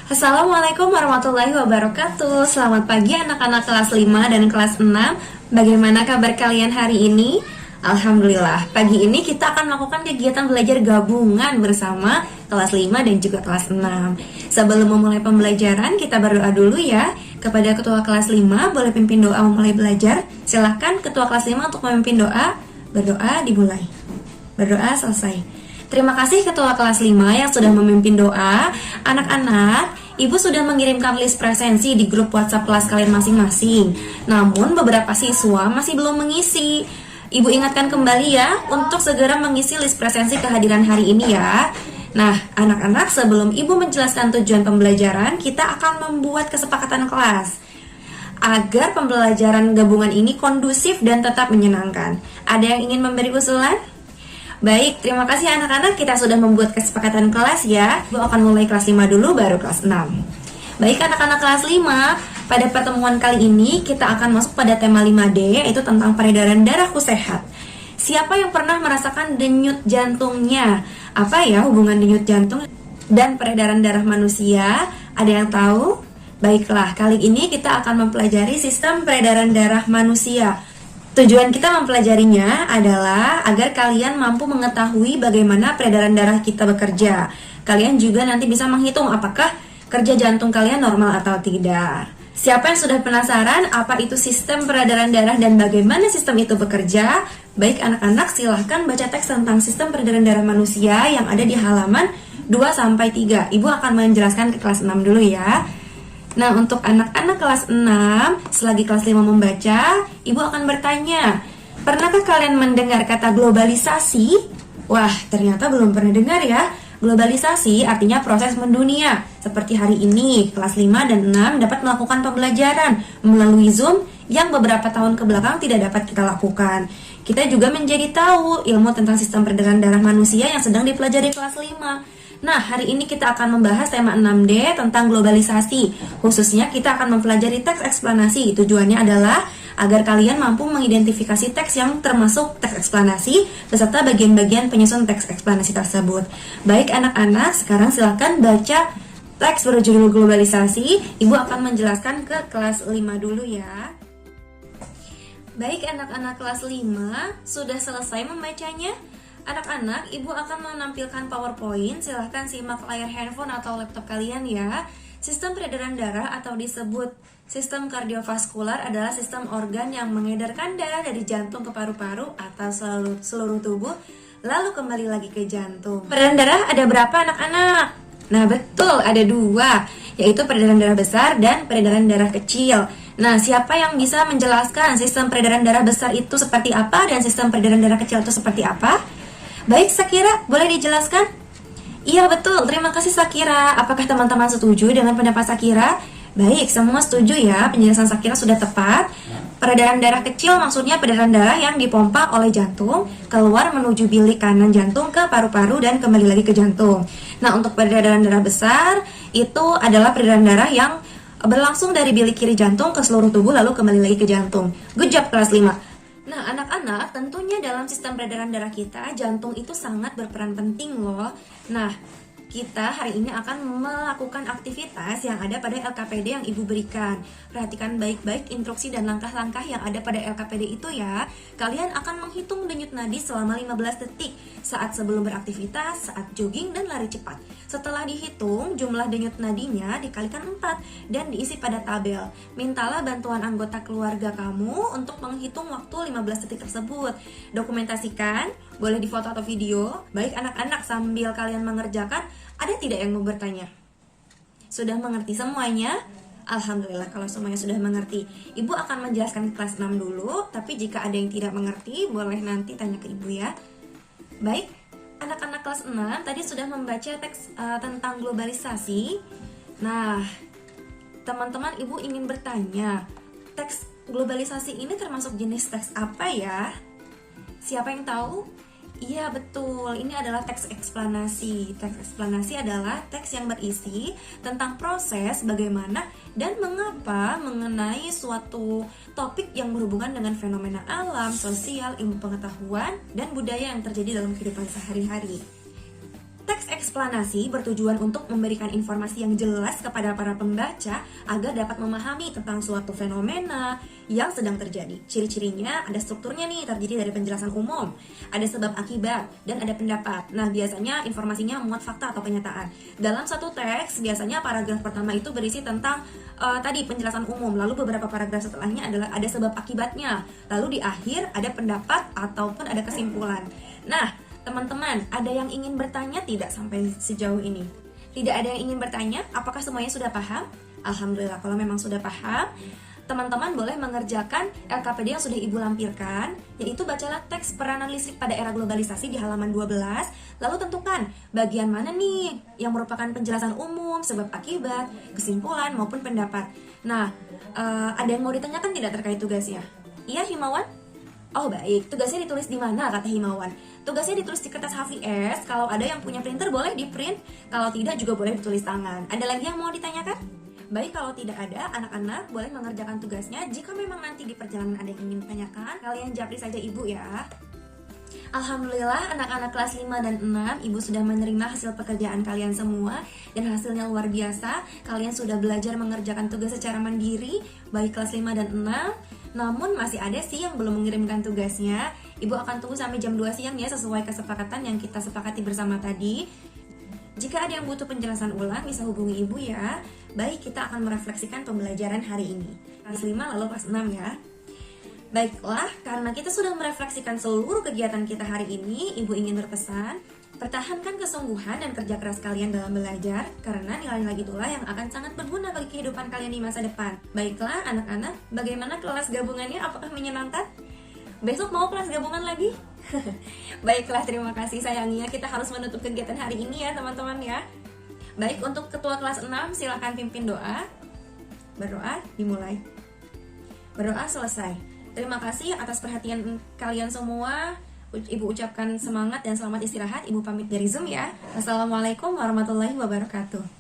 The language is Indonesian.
Assalamualaikum warahmatullahi wabarakatuh. Selamat pagi anak-anak kelas 5 dan kelas 6. Bagaimana kabar kalian hari ini? Alhamdulillah, pagi ini kita akan melakukan kegiatan belajar gabungan bersama kelas 5 dan juga kelas 6. Sebelum memulai pembelajaran, kita berdoa dulu ya. Kepada ketua kelas 5, boleh pimpin doa memulai belajar. Silahkan ketua kelas 5 untuk memimpin doa. Berdoa dimulai. Berdoa selesai. Terima kasih ketua kelas 5 yang sudah memimpin doa. Anak-anak, Ibu sudah mengirimkan list presensi di grup WhatsApp kelas kalian masing-masing. Namun beberapa siswa masih belum mengisi. Ibu ingatkan kembali ya untuk segera mengisi list presensi kehadiran hari ini ya. Nah, anak-anak, sebelum Ibu menjelaskan tujuan pembelajaran, kita akan membuat kesepakatan kelas agar pembelajaran gabungan ini kondusif dan tetap menyenangkan. Ada yang ingin memberi usulan? Baik, terima kasih anak-anak, kita sudah membuat kesepakatan kelas ya. Ibu akan mulai kelas 5 dulu, baru kelas 6. Baik anak-anak kelas 5, pada pertemuan kali ini kita akan masuk pada tema 5D, yaitu tentang peredaran darahku sehat. Siapa yang pernah merasakan denyut jantungnya? Apa ya hubungan denyut jantung dan peredaran darah manusia? Ada yang tahu? Baiklah, kali ini kita akan mempelajari sistem peredaran darah manusia. Tujuan kita mempelajarinya adalah agar kalian mampu mengetahui bagaimana peredaran darah kita bekerja. Kalian juga nanti bisa menghitung apakah kerja jantung kalian normal atau tidak. Siapa yang sudah penasaran apa itu sistem peredaran darah dan bagaimana sistem itu bekerja? Baik anak-anak, silahkan baca teks tentang sistem peredaran darah manusia yang ada di halaman 2-3. Ibu akan menjelaskan ke kelas 6 dulu ya. Nah, untuk anak-anak kelas 6, selagi kelas 5 membaca, Ibu akan bertanya, pernahkah kalian mendengar kata globalisasi? Wah, ternyata belum pernah dengar ya. Globalisasi artinya proses mendunia. Seperti hari ini, kelas 5 dan 6 dapat melakukan pembelajaran melalui Zoom yang beberapa tahun ke belakang tidak dapat kita lakukan. Kita juga menjadi tahu ilmu tentang sistem peredaran darah manusia yang sedang dipelajari kelas 5. Nah, hari ini kita akan membahas tema 6D tentang globalisasi. Khususnya kita akan mempelajari teks eksplanasi. Tujuannya adalah agar kalian mampu mengidentifikasi teks yang termasuk teks eksplanasi beserta bagian-bagian penyusun teks eksplanasi tersebut. Baik anak-anak, sekarang silakan baca teks berjudul globalisasi. Ibu akan menjelaskan ke kelas 5 dulu ya. Baik anak-anak kelas 5, sudah selesai membacanya? Anak-anak, Ibu akan menampilkan PowerPoint. Silahkan simak layar handphone atau laptop kalian ya. Sistem peredaran darah atau disebut sistem kardiovaskular adalah sistem organ yang mengedarkan darah dari jantung ke paru-paru atau seluruh tubuh, lalu kembali lagi ke jantung. Peredaran darah ada berapa anak-anak? Nah betul, ada 2, yaitu peredaran darah besar dan peredaran darah kecil. Nah, siapa yang bisa menjelaskan sistem peredaran darah besar itu seperti apa dan sistem peredaran darah kecil itu seperti apa? Baik, Sakira, boleh dijelaskan? Iya, betul. Terima kasih, Sakira. Apakah teman-teman setuju dengan pendapat Sakira? Baik, semua setuju ya. Penjelasan Sakira sudah tepat. Peredaran darah kecil maksudnya peredaran darah yang dipompa oleh jantung keluar menuju bilik kanan jantung ke paru-paru dan kembali lagi ke jantung. Nah, untuk peredaran darah besar itu adalah peredaran darah yang berlangsung dari bilik kiri jantung ke seluruh tubuh lalu kembali lagi ke jantung. Good job kelas 5. Nah, anak-anak, tentunya dalam sistem peredaran darah kita, jantung itu sangat berperan penting loh. Nah, kita hari ini akan melakukan aktivitas yang ada pada LKPD yang Ibu berikan. Perhatikan baik-baik instruksi dan langkah-langkah yang ada pada LKPD itu ya. Kalian akan menghitung denyut nadi selama 15 detik saat sebelum beraktivitas, saat jogging, dan lari cepat. Setelah dihitung, jumlah denyut nadinya dikalikan 4 dan diisi pada tabel. Mintalah bantuan anggota keluarga kamu untuk menghitung waktu 15 detik tersebut. Dokumentasikan, boleh di foto atau video. Baik anak-anak, sambil kalian mengerjakan, ada tidak yang mau bertanya? Sudah mengerti semuanya? Alhamdulillah kalau semuanya sudah mengerti. Ibu akan menjelaskan kelas 6 dulu, tapi jika ada yang tidak mengerti, boleh nanti tanya ke Ibu ya. Baik, anak-anak kelas 6 tadi sudah membaca teks tentang globalisasi. Nah, teman-teman, Ibu ingin bertanya, teks globalisasi ini termasuk jenis teks apa ya? Siapa yang tahu? Iya betul, ini adalah teks eksplanasi. Teks eksplanasi adalah teks yang berisi tentang proses bagaimana dan mengapa mengenai suatu topik yang berhubungan dengan fenomena alam, sosial, ilmu pengetahuan, dan budaya yang terjadi dalam kehidupan sehari-hari. Teks eksplanasi bertujuan untuk memberikan informasi yang jelas kepada para pembaca agar dapat memahami tentang suatu fenomena yang sedang terjadi. Ciri-cirinya ada strukturnya nih, terdiri dari penjelasan umum, ada sebab akibat, dan ada pendapat. Nah, biasanya informasinya muat fakta atau kenyataan. Dalam satu teks, biasanya paragraf pertama itu berisi tentang tadi penjelasan umum, lalu beberapa paragraf setelahnya adalah ada sebab akibatnya, lalu di akhir ada pendapat ataupun ada kesimpulan. Nah, teman-teman, ada yang ingin bertanya tidak sampai sejauh ini? Tidak ada yang ingin bertanya? Apakah semuanya sudah paham? Alhamdulillah, kalau memang sudah paham, teman-teman boleh mengerjakan LKPD yang sudah Ibu lampirkan, yaitu bacalah teks peranan listrik pada era globalisasi di halaman 12, lalu tentukan bagian mana nih yang merupakan penjelasan umum, sebab akibat, kesimpulan, maupun pendapat. Nah, ada yang mau ditanyakan tidak terkait tugasnya? Iya, Himawan? Oh baik, tugasnya ditulis di mana kata Himawan? Tugasnya ditulis di kertas HVS, kalau ada yang punya printer boleh di print, kalau tidak juga boleh ditulis tangan. Ada lagi yang mau ditanyakan? Baik, kalau tidak ada, anak-anak boleh mengerjakan tugasnya. Jika memang nanti di perjalanan ada yang ingin ditanyakan, kalian japri saja Ibu ya. Alhamdulillah, anak-anak kelas 5 dan 6, Ibu sudah menerima hasil pekerjaan kalian semua, dan hasilnya luar biasa. Kalian sudah belajar mengerjakan tugas secara mandiri, baik kelas 5 dan 6. Namun masih ada sih yang belum mengirimkan tugasnya. Ibu akan tunggu sampai jam 2 siang ya, sesuai kesepakatan yang kita sepakati bersama tadi. Jika ada yang butuh penjelasan ulang, bisa hubungi Ibu ya. Baik, kita akan merefleksikan pembelajaran hari ini. Kelas 5 lalu kelas 6 ya. Baiklah, karena kita sudah merefleksikan seluruh kegiatan kita hari ini, Ibu ingin berpesan, pertahankan kesungguhan dan kerja keras kalian dalam belajar, karena nilai-nilai itulah yang akan sangat berguna bagi kehidupan kalian di masa depan. Baiklah anak-anak, bagaimana kelas gabungannya? Apakah menyenangkan? Besok mau kelas gabungan lagi? Baiklah, terima kasih sayangnya. Kita harus menutup kegiatan hari ini ya teman-teman ya. Baik, untuk ketua kelas 6 silakan pimpin doa. Berdoa, dimulai. Berdoa selesai. Terima kasih atas perhatian kalian semua. Ibu ucapkan semangat dan selamat istirahat. Ibu pamit dari Zoom ya. Assalamualaikum warahmatullahi wabarakatuh.